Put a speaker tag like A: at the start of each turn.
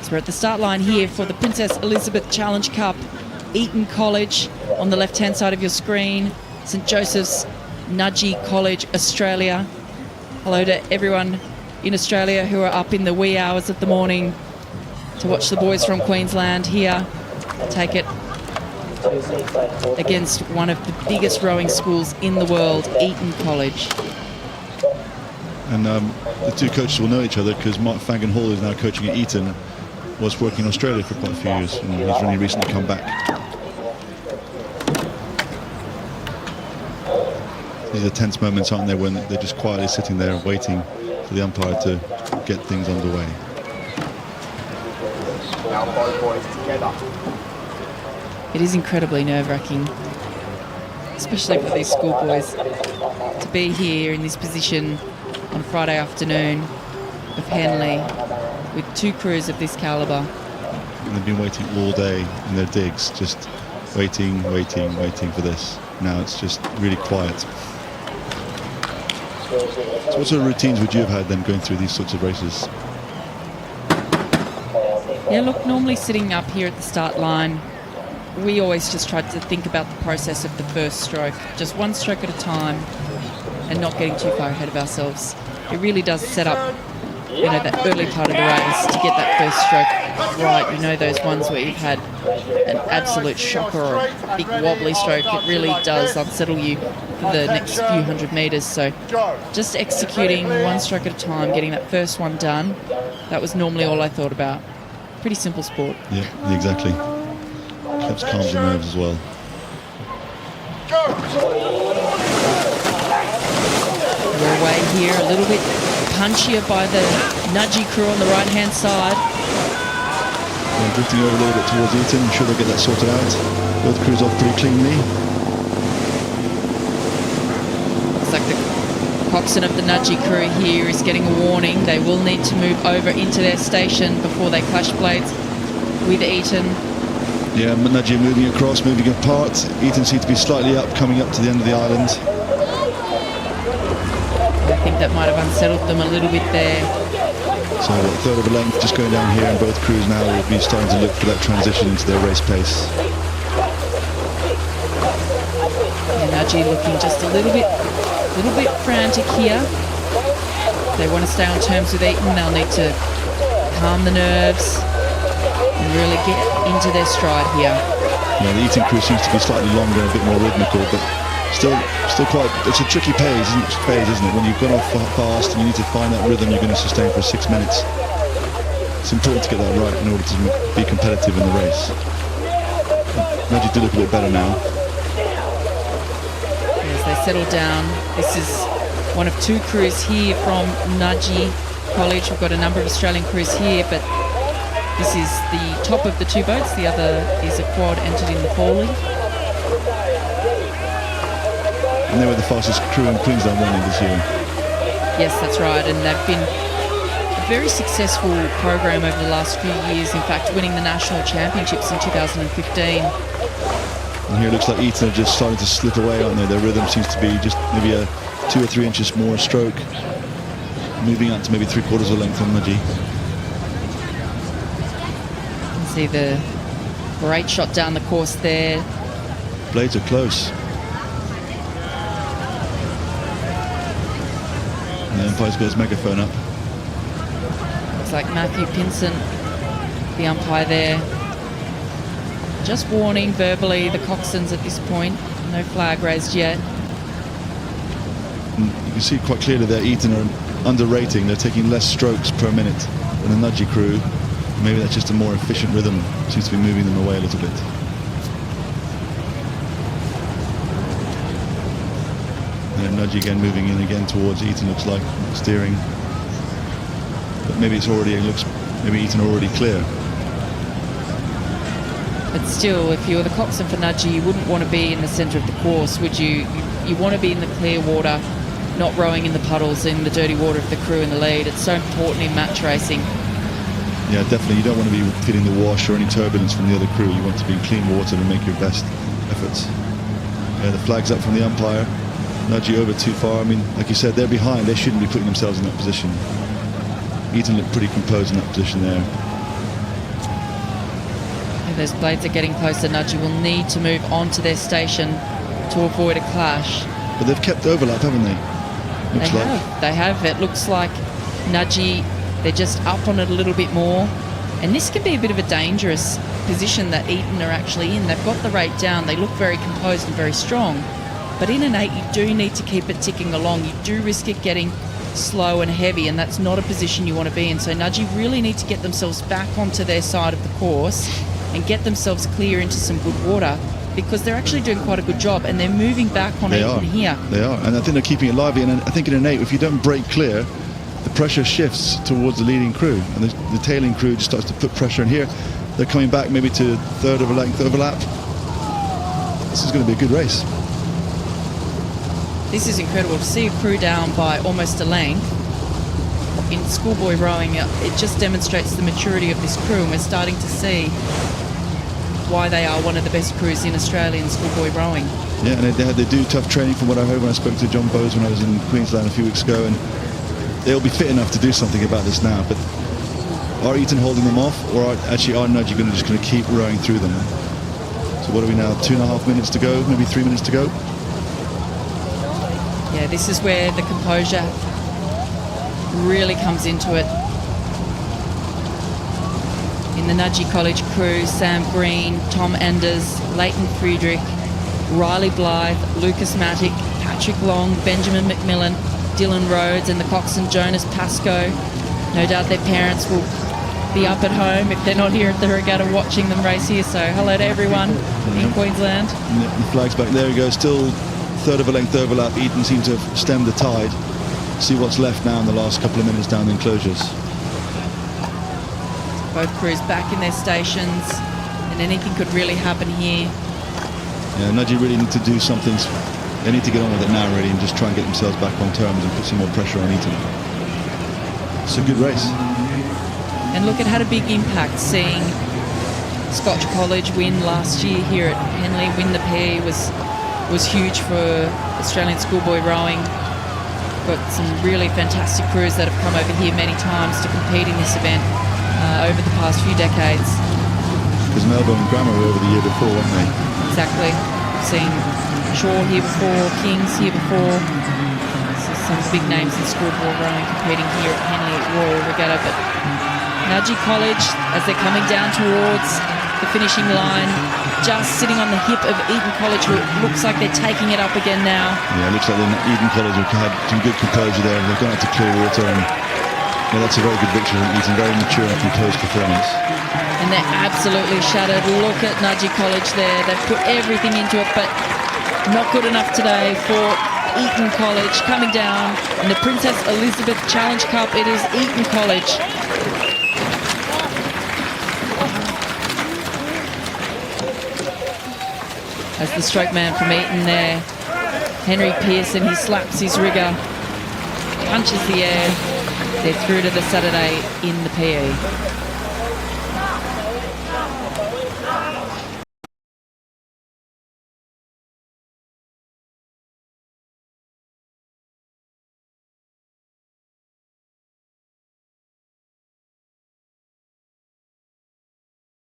A: So we're at the start line here for the Princess Elizabeth Challenge Cup. Eton College on the left-hand side of your screen. St Joseph's, Nudgee College, Australia. Hello to everyone in Australia who are up in the wee hours of the morning to watch the boys from Queensland here take it against one of the biggest rowing schools in the world, Eton College.
B: And the two coaches will know each other because Mark Fagan Hall is now coaching at Eton, was working in Australia for quite a few years, and he's only recently come back. These are tense moments, aren't they, when they're just quietly sitting there waiting for the umpire to get things underway.
C: Now both boys together.
A: It is incredibly nerve-wracking, especially for these schoolboys, to be here in this position on a Friday afternoon of Henley with two crews of this calibre.
B: And they've been waiting all day in their digs, just waiting for this. Now it's just really quiet. So what sort of routines would you have had then going through these sorts of races?
A: Yeah, look, normally sitting up here at the start line, we always just tried to think about the process of the first stroke, just one stroke at a time and not getting too far ahead of ourselves. It really does set up, you know, that early part of the race to get that first stroke right. You know, those ones where you've had an absolute shocker or a big wobbly stroke, it really does unsettle you for the next few hundred metres. So just executing one stroke at a time, getting that first one done, that was normally all I thought about. Pretty simple sport.
B: Yeah, exactly. Helps calm the nerves as well.
A: We're away here, a little bit punchier by the Nudgee crew on the right-hand side.
B: They're drifting over a little bit towards Eton. I'm sure they'll get that sorted out. Both crews off pretty cleanly.
A: Looks like the coxswain of the Nudgee crew here is getting a warning. They will need to move over into their station before they clash blades with Eton.
B: Yeah, Nudgee moving across, moving apart. Eton seems to be slightly up, coming up to the end of the island.
A: I think that might have unsettled them a little bit there.
B: So a third of a length just going down here, and both crews now will be starting to look for that transition into their race pace.
A: And Nudgee looking just a little bit frantic here. They want to stay on terms with Eton. They'll need to calm the nerves and really get into their stride here.
B: Yeah, the Eton crew seems to be slightly longer and a bit more rhythmical, but still quite. It's a tricky phase, isn't it? When you've gone off fast and you need to find that rhythm you're going to sustain for 6 minutes. It's important to get that right in order to be competitive in the race. Nudgee do look a bit better now.
A: As they settle down, this is one of two crews here from Nudgee College. We've got a number of Australian crews here, but this is the top of the two boats. The other is a quad entered in the Foley.
B: And they were the fastest crew in Queensland running this year.
A: Yes, that's right. And they've been a very successful program over the last few years. In fact, winning the national championships in 2015.
B: And here it looks like Eton are just starting to slip away, aren't they? Their rhythm seems to be just maybe a 2 or 3 inches more stroke, moving out to maybe 3/4 of a length on Nudgee.
A: See the great shot down the course there.
B: Blades are close. And the umpire's got his megaphone up.
A: Looks like Matthew Pinson, the umpire there, just warning verbally the coxswains at this point. No flag raised yet.
B: And you can see quite clearly that Eton are underrating. They're taking less strokes per minute than the Nudgee crew. Maybe that's just a more efficient rhythm. Seems to be moving them away a little bit. And Nudgee again moving in again towards Eton, looks like, steering. But maybe maybe Eton are already clear.
A: But still, if you're the coxswain for Nudgee, you wouldn't want to be in the centre of the course, would you? You want to be in the clear water, not rowing in the puddles, in the dirty water of the crew in the lead. It's so important in match racing.
B: Yeah, definitely. You don't want to be feeling the wash or any turbulence from the other crew. You want to be in clean water and make your best efforts. Yeah, the flag's up from the umpire. Nudgee over too far. I mean, like you said, they're behind. They shouldn't be putting themselves in that position. Eton looked pretty composed in that position there.
A: Those blades are getting closer. Nudgee will need to move onto their station to avoid a clash.
B: But they've kept overlap, haven't they? Looks
A: They
B: like.
A: have. They have. It looks like Nudgee, they're just up on it a little bit more. And this can be a bit of a dangerous position that Eton are actually in. They've got the rate down. They look very composed and very strong. But in an 8, you do need to keep it ticking along. You do risk it getting slow and heavy, and that's not a position you want to be in. So Nudgee really need to get themselves back onto their side of the course and get themselves clear into some good water, because they're actually doing quite a good job, and they're moving back on Eton here.
B: They are, and I think they're keeping it lively. And I think in an 8, if you don't break clear, the pressure shifts towards the leading crew, and the tailing crew just starts to put pressure in here. They're coming back maybe to third of a length overlap. This is going to be a good race.
A: This is incredible to see a crew down by almost a length. In schoolboy rowing, it just demonstrates the maturity of this crew, and we're starting to see why they are one of the best crews in Australian schoolboy rowing.
B: Yeah, and they do tough training from what I heard when I spoke to John Bowes when I was in Queensland a few weeks ago, and they'll be fit enough to do something about this now. But are Eton holding them off, or are Nudgee going to keep rowing through them? So what are we now, 2.5 minutes to go, maybe 3 minutes to go?
A: Yeah, this is where the composure really comes into it. In the Nudgee College crew, Sam Green, Tom Enders, Leighton Friedrich, Riley Blythe, Lucas Matic, Patrick Long, Benjamin McMillan, Dylan Rhodes, and the coxswain Jonas Pascoe. No doubt their parents will be up at home if they're not here at the regatta watching them race here. So hello to everyone in Queensland.
B: And the flag's back. There we go. Still third of a length overlap. Eton seem to have stemmed the tide. See what's left now in the last couple of minutes down the enclosures.
A: Both crews back in their stations, and anything could really happen here.
B: Yeah, Nudgee really need to do something. They need to get on with it now, really, and just try and get themselves back on terms and put some more pressure on Eton. It's a good race.
A: And look, it had a big impact seeing Scotch College win last year here at Henley. Win the PE was huge for Australian schoolboy rowing. Got some really fantastic crews that have come over here many times to compete in this event over the past few decades.
B: Because Melbourne and Grammar were over the year before, weren't they?
A: Exactly. We've seen Shaw here before, Kings here before. So some big names in schoolboy rowing competing here at Henley Royal Regatta. But Nudgee College, as they're coming down towards the finishing line, just sitting on the hip of Eton College, who it looks like they're taking it up again now.
B: Yeah, it looks like Eton College have had some good composure there. They've gone out to clear water, and that's a very good victory from Eton. Very mature and composed performance.
A: And they're absolutely shattered. Look at Nudgee College there. They've put everything into it, but not good enough today for Eton College. Coming down in the Princess Elizabeth Challenge Cup, it is Eton College. As the stroke man from Eton there, Henry Pearson, he slaps his rigger, punches the air. They're through to the Saturday in the PE.